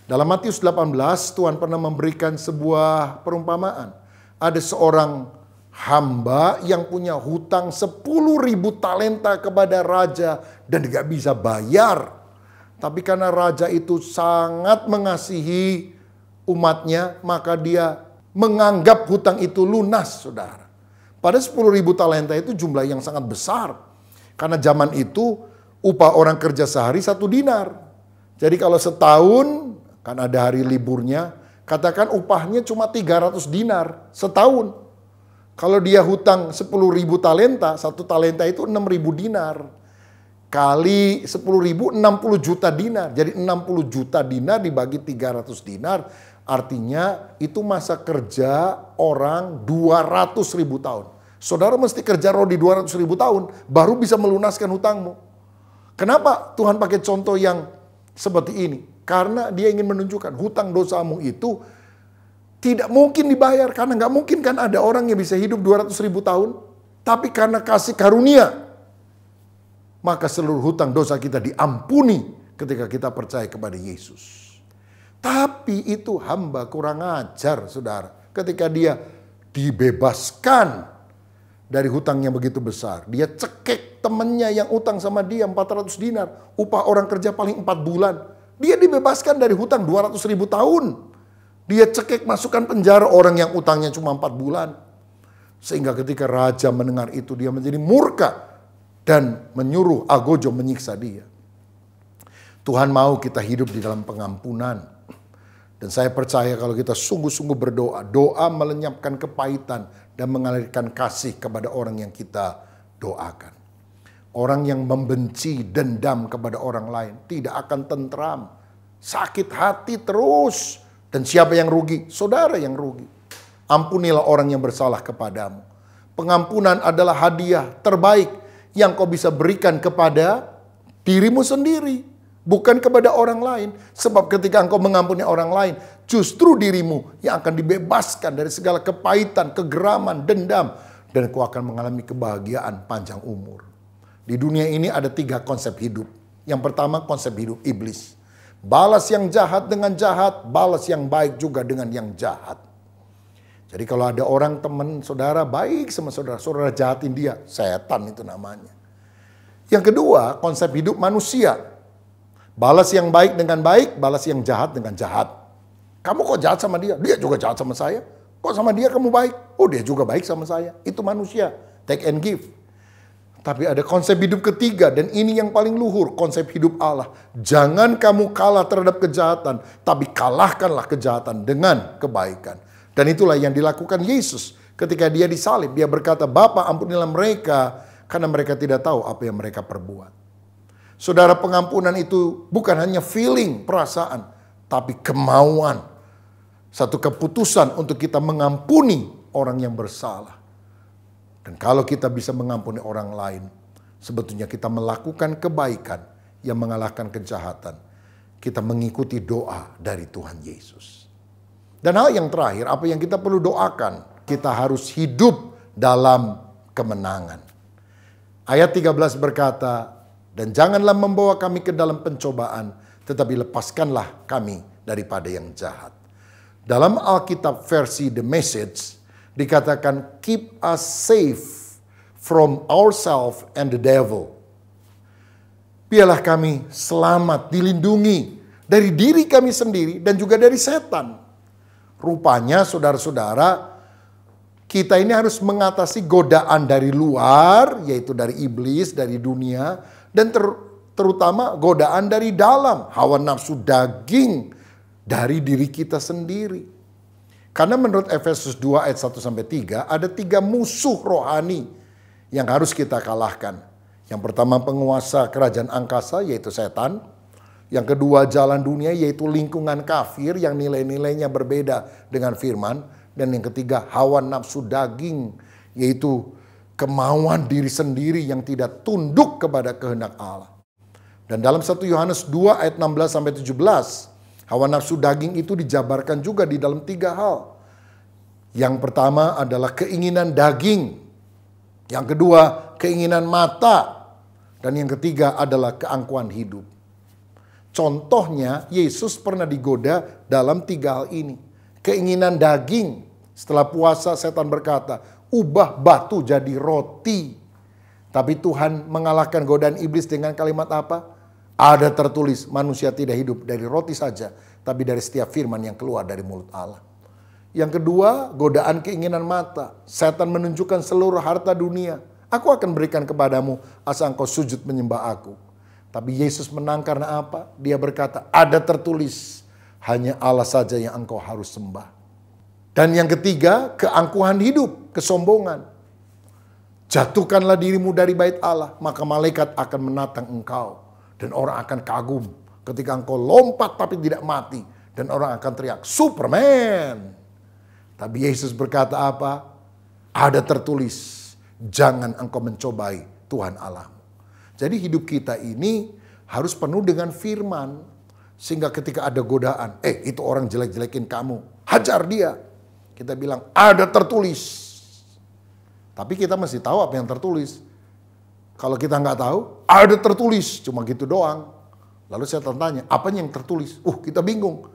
Dalam Matius 18, Tuhan pernah memberikan sebuah perumpamaan. Ada seorang hamba yang punya hutang 10.000 talenta kepada raja dan gak bisa bayar. Tapi karena raja itu sangat mengasihi umatnya, maka dia menganggap hutang itu lunas, saudara. Pada 10.000 talenta itu jumlah yang sangat besar. Karena zaman itu upah orang kerja sehari 1 dinar. Jadi kalau setahun, kan ada hari liburnya, katakan upahnya cuma 300 dinar setahun. Kalau dia hutang 10.000 talenta, 1 talenta itu 6.000 dinar. Kali 10.000, 60 juta dinar. Jadi 60 juta dinar dibagi 300 dinar. Artinya itu masa kerja orang 200.000 tahun. Saudara mesti kerja rodi 200.000 tahun baru bisa melunaskan hutangmu. Kenapa Tuhan pakai contoh yang seperti ini? Karena dia ingin menunjukkan hutang dosamu itu tidak mungkin dibayar. Karena nggak mungkin kan ada orang yang bisa hidup 200.000 tahun. Tapi karena kasih karunia, maka seluruh hutang dosa kita diampuni ketika kita percaya kepada Yesus. Tapi itu hamba kurang ajar, saudara. Ketika dia dibebaskan dari hutang yang begitu besar. Dia cekek temennya yang utang sama dia 400 dinar. Upah orang kerja paling 4 bulan. Dia dibebaskan dari hutang 200.000 tahun. Dia cekek masukkan penjara orang yang utangnya cuma 4 bulan. Sehingga ketika raja mendengar itu dia menjadi murka. Dan menyuruh Agojo menyiksa dia. Tuhan mau kita hidup di dalam pengampunan. Dan saya percaya kalau kita sungguh-sungguh berdoa. Doa melenyapkan kepahitan dan mengalirkan kasih kepada orang yang kita doakan. Orang yang membenci, dendam kepada orang lain tidak akan tentram. Sakit hati terus. Dan siapa yang rugi? Saudara yang rugi. Ampunilah orang yang bersalah kepadamu. Pengampunan adalah hadiah terbaik yang kau bisa berikan kepada dirimu sendiri, bukan kepada orang lain. Sebab ketika engkau mengampuni orang lain, justru dirimu yang akan dibebaskan dari segala kepahitan, kegeraman, dendam, dan kau akan mengalami kebahagiaan panjang umur. Di dunia ini ada 3 konsep hidup. Yang pertama, konsep hidup iblis. Balas yang jahat dengan jahat, balas yang baik juga dengan yang jahat. Jadi kalau ada orang teman saudara baik sama saudara, saudara jahatin dia, setan itu namanya. Yang kedua, konsep hidup manusia. Balas yang baik dengan baik, balas yang jahat dengan jahat. Kamu kok jahat sama dia? Dia juga jahat sama saya. Kok sama dia kamu baik? Oh, dia juga baik sama saya. Itu manusia, take and give. Tapi ada konsep hidup ketiga, dan ini yang paling luhur, konsep hidup Allah. Jangan kamu kalah terhadap kejahatan, tapi kalahkanlah kejahatan dengan kebaikan. Dan itulah yang dilakukan Yesus ketika dia disalib. Dia berkata, Bapa ampunilah mereka karena mereka tidak tahu apa yang mereka perbuat. Saudara, pengampunan itu bukan hanya feeling, perasaan, tapi kemauan. Satu keputusan untuk kita mengampuni orang yang bersalah. Dan kalau kita bisa mengampuni orang lain, sebetulnya kita melakukan kebaikan yang mengalahkan kejahatan. Kita mengikuti doa dari Tuhan Yesus. Dan hal yang terakhir, apa yang kita perlu doakan, kita harus hidup dalam kemenangan. Ayat 13 berkata, dan janganlah membawa kami ke dalam pencobaan, tetapi lepaskanlah kami daripada yang jahat. Dalam Alkitab versi The Message, dikatakan, keep us safe from ourselves and the devil. Biarlah kami selamat, dilindungi dari diri kami sendiri dan juga dari setan. Rupanya saudara-saudara, kita ini harus mengatasi godaan dari luar, yaitu dari iblis, dari dunia, dan terutama godaan dari dalam, hawa nafsu daging dari diri kita sendiri. Karena menurut Efesus 2 ayat 1-3, ada 3 musuh rohani yang harus kita kalahkan. Yang pertama penguasa kerajaan angkasa, yaitu setan. Yang kedua jalan dunia, yaitu lingkungan kafir yang nilai-nilainya berbeda dengan firman. Dan yang ketiga hawa nafsu daging, yaitu kemauan diri sendiri yang tidak tunduk kepada kehendak Allah. Dan dalam 1 Yohanes 2 ayat 16 sampai 17, hawa nafsu daging itu dijabarkan juga di dalam 3 hal. Yang pertama adalah keinginan daging. Yang kedua, keinginan mata. Dan yang ketiga adalah keangkuhan hidup. Contohnya, Yesus pernah digoda dalam 3 hal ini. Keinginan daging. Setelah puasa, setan berkata, ubah batu jadi roti. Tapi Tuhan mengalahkan godaan iblis dengan kalimat apa? Ada tertulis, manusia tidak hidup dari roti saja, tapi dari setiap firman yang keluar dari mulut Allah. Yang kedua, godaan keinginan mata. Setan menunjukkan seluruh harta dunia. Aku akan berikan kepadamu asal engkau sujud menyembah aku. Tapi Yesus menang karena apa? Dia berkata, ada tertulis, hanya Allah saja yang engkau harus sembah. Dan yang ketiga, keangkuhan hidup, kesombongan. Jatuhkanlah dirimu dari bait Allah, maka malaikat akan menatang engkau. Dan orang akan kagum ketika engkau lompat tapi tidak mati. Dan orang akan teriak, Superman. Tapi Yesus berkata apa? Ada tertulis, jangan engkau mencobai Tuhan Allahmu. Jadi hidup kita ini harus penuh dengan firman. Sehingga ketika ada godaan, itu orang jelek-jelekin kamu, hajar dia. Kita bilang, ada tertulis. Tapi kita mesti tahu apa yang tertulis. Kalau kita nggak tahu, ada tertulis. Cuma gitu doang. Lalu setan tanya, apanya yang tertulis? Kita bingung.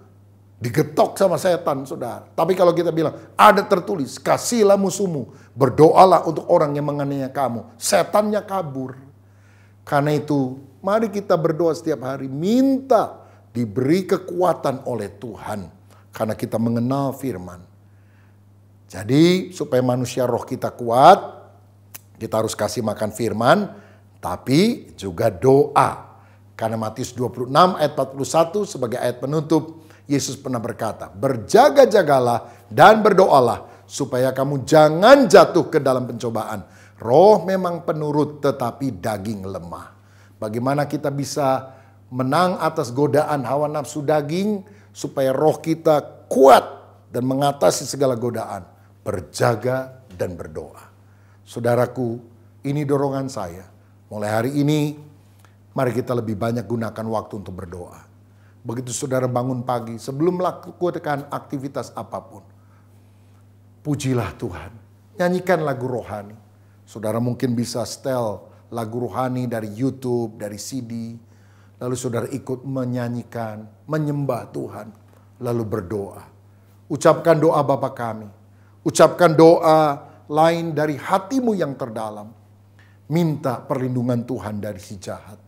Digetok sama setan, saudara. Tapi kalau kita bilang, ada tertulis, kasihilah musuhmu. Berdoalah untuk orang yang menganiaya kamu. Setannya kabur. Karena itu, mari kita berdoa setiap hari. Minta diberi kekuatan oleh Tuhan. Karena kita mengenal firman. Jadi, supaya manusia roh kita kuat, kita harus kasih makan firman, tapi juga doa. Karena Matius 26 ayat 41 sebagai ayat penutup, Yesus pernah berkata, berjaga-jagalah dan berdoalah supaya kamu jangan jatuh ke dalam pencobaan. Roh memang penurut tetapi daging lemah. Bagaimana kita bisa menang atas godaan hawa nafsu daging supaya roh kita kuat dan mengatasi segala godaan? Berjaga dan berdoa. Saudaraku, ini dorongan saya. Mulai hari ini, mari kita lebih banyak gunakan waktu untuk berdoa. Begitu saudara bangun pagi, sebelum melakukan aktivitas apapun, pujilah Tuhan. Nyanyikan lagu rohani. Saudara mungkin bisa setel lagu rohani dari YouTube, dari CD. Lalu saudara ikut menyanyikan, menyembah Tuhan. Lalu berdoa. Ucapkan doa Bapa kami. Ucapkan doa lain dari hatimu yang terdalam. Minta perlindungan Tuhan dari si jahat.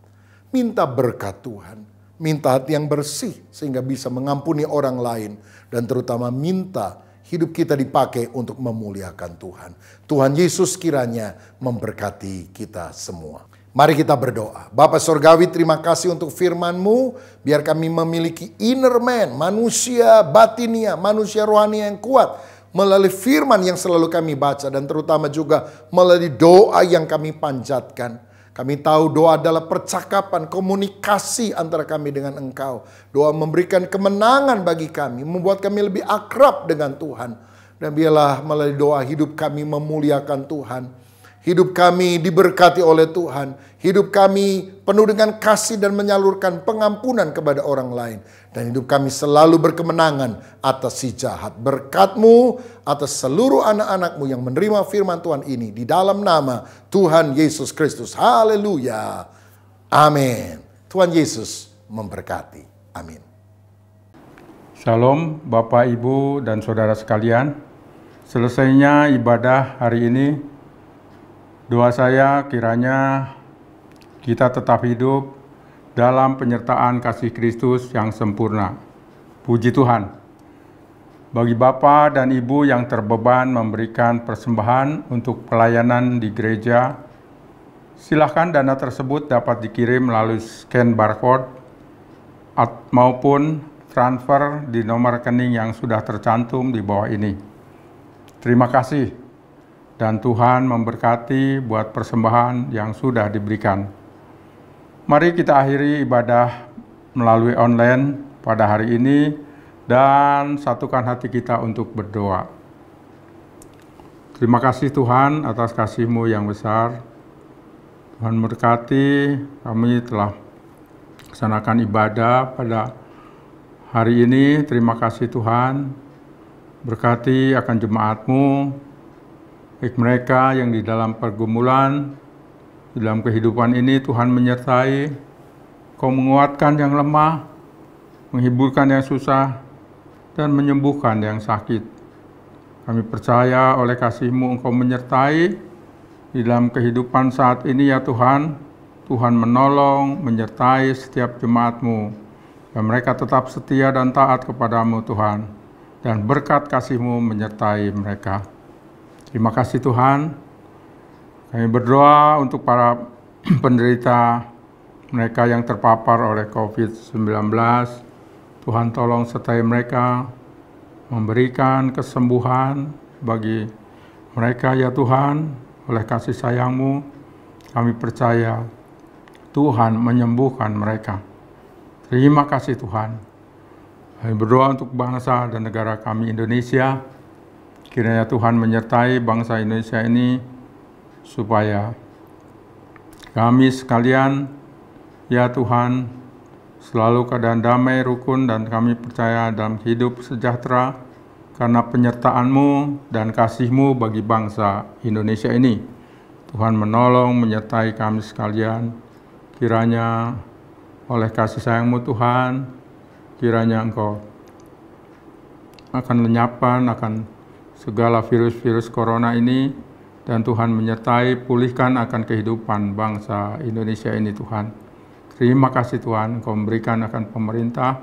Minta berkat Tuhan. Minta hati yang bersih sehingga bisa mengampuni orang lain. Dan terutama minta hidup kita dipakai untuk memuliakan Tuhan. Tuhan Yesus kiranya memberkati kita semua. Mari kita berdoa. Bapa Surgawi, terima kasih untuk firman-Mu. Biar kami memiliki inner man, manusia batinia, manusia rohani yang kuat. Melalui firman yang selalu kami baca dan terutama juga melalui doa yang kami panjatkan. Kami tahu doa adalah percakapan, komunikasi antara kami dengan Engkau. Doa memberikan kemenangan bagi kami, membuat kami lebih akrab dengan Tuhan. Dan biarlah melalui doa hidup kami memuliakan Tuhan. Hidup kami diberkati oleh Tuhan. Hidup kami penuh dengan kasih dan menyalurkan pengampunan kepada orang lain. Dan hidup kami selalu berkemenangan atas si jahat. Berkat-Mu atas seluruh anak-anak-Mu yang menerima firman Tuhan ini. Di dalam nama Tuhan Yesus Kristus. Haleluya. Amin. Tuhan Yesus memberkati. Amin. Shalom Bapak, Ibu, dan Saudara sekalian. Selesainya ibadah hari ini, doa saya kiranya kita tetap hidup dalam penyertaan kasih Kristus yang sempurna. Puji Tuhan. Bagi Bapak dan Ibu yang terbeban memberikan persembahan untuk pelayanan di gereja, silakan dana tersebut dapat dikirim melalui scan barcode maupun transfer di nomor rekening yang sudah tercantum di bawah ini. Terima kasih. Dan Tuhan memberkati buat persembahan yang sudah diberikan. Mari kita akhiri ibadah melalui online pada hari ini dan satukan hati kita untuk berdoa. Terima kasih Tuhan atas kasih-Mu yang besar. Tuhan memberkati, kami telah melaksanakan ibadah pada hari ini. Terima kasih Tuhan, berkati akan jemaat-Mu, baik mereka yang di dalam pergumulan, di dalam kehidupan ini Tuhan menyertai, Kau menguatkan yang lemah, menghiburkan yang susah, dan menyembuhkan yang sakit. Kami percaya oleh kasih-Mu Engkau menyertai di dalam kehidupan saat ini ya Tuhan. Tuhan menolong, menyertai setiap jemaat-Mu, dan mereka tetap setia dan taat kepadamu Tuhan, dan berkat kasih-Mu menyertai mereka. Terima kasih Tuhan. Kami berdoa untuk para penderita, mereka yang terpapar oleh COVID-19. Tuhan tolong sertai mereka, memberikan kesembuhan bagi mereka ya Tuhan. Oleh kasih sayang-Mu, kami percaya Tuhan menyembuhkan mereka. Terima kasih Tuhan. Kami berdoa untuk bangsa dan negara kami Indonesia. Kiranya Tuhan menyertai bangsa Indonesia ini, supaya kami sekalian, ya Tuhan, selalu keadaan damai, rukun, dan kami percaya dalam hidup sejahtera karena penyertaan-Mu dan kasih-Mu bagi bangsa Indonesia ini. Tuhan menolong, menyertai kami sekalian. Kiranya oleh kasih sayang-Mu Tuhan, kiranya Engkau akan lenyapkan akan segala virus-virus corona ini, dan Tuhan menyertai, pulihkan akan kehidupan bangsa Indonesia ini Tuhan. Terima kasih Tuhan, Engkau memberikan akan pemerintah,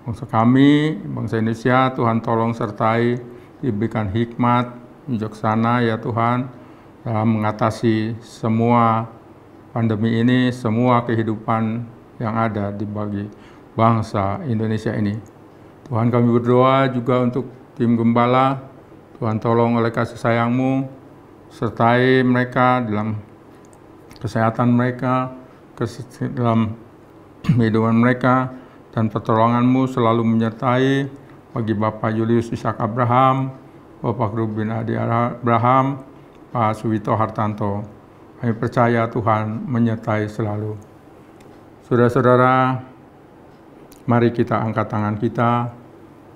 bangsa kami, bangsa Indonesia, Tuhan tolong sertai, diberikan hikmat, bijaksana ya Tuhan, dalam mengatasi semua pandemi ini, semua kehidupan yang ada di bagi bangsa Indonesia ini. Tuhan kami berdoa juga untuk tim gembala, Tuhan tolong oleh kasih sayang-Mu, sertai mereka dalam kesehatan mereka, dalam kehidupan mereka, dan pertolongan-Mu selalu menyertai bagi Bapak Julius Ishak Abraham, Bapak Rubin Adi Abraham, Pak Suwito Hartanto. Kami percaya Tuhan menyertai selalu. Saudara-saudara, mari kita angkat tangan kita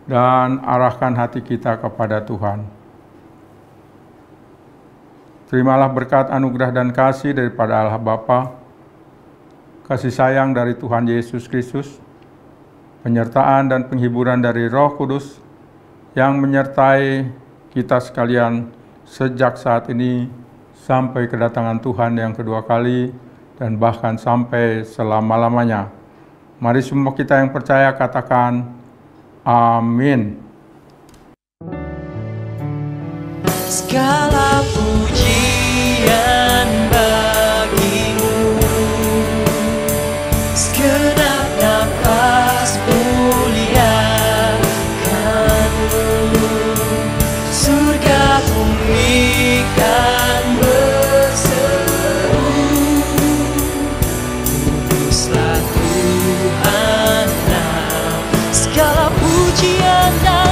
dan arahkan hati kita kepada Tuhan. Terimalah berkat, anugerah, dan kasih daripada Allah Bapa, kasih sayang dari Tuhan Yesus Kristus, penyertaan dan penghiburan dari Roh Kudus yang menyertai kita sekalian sejak saat ini sampai kedatangan Tuhan yang kedua kali dan bahkan sampai selama-lamanya. Mari semua kita yang percaya katakan amin. Segala pujian bagimu, segenap nafas muliakan-Mu, surga bumi kan berseru, kuduslah Tuhan, segala pujian dan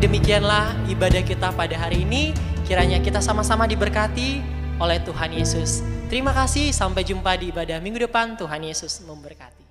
demikianlah ibadah kita pada hari ini. Kiranya kita sama-sama diberkati oleh Tuhan Yesus. Terima kasih, sampai jumpa di ibadah minggu depan. Tuhan Yesus memberkati.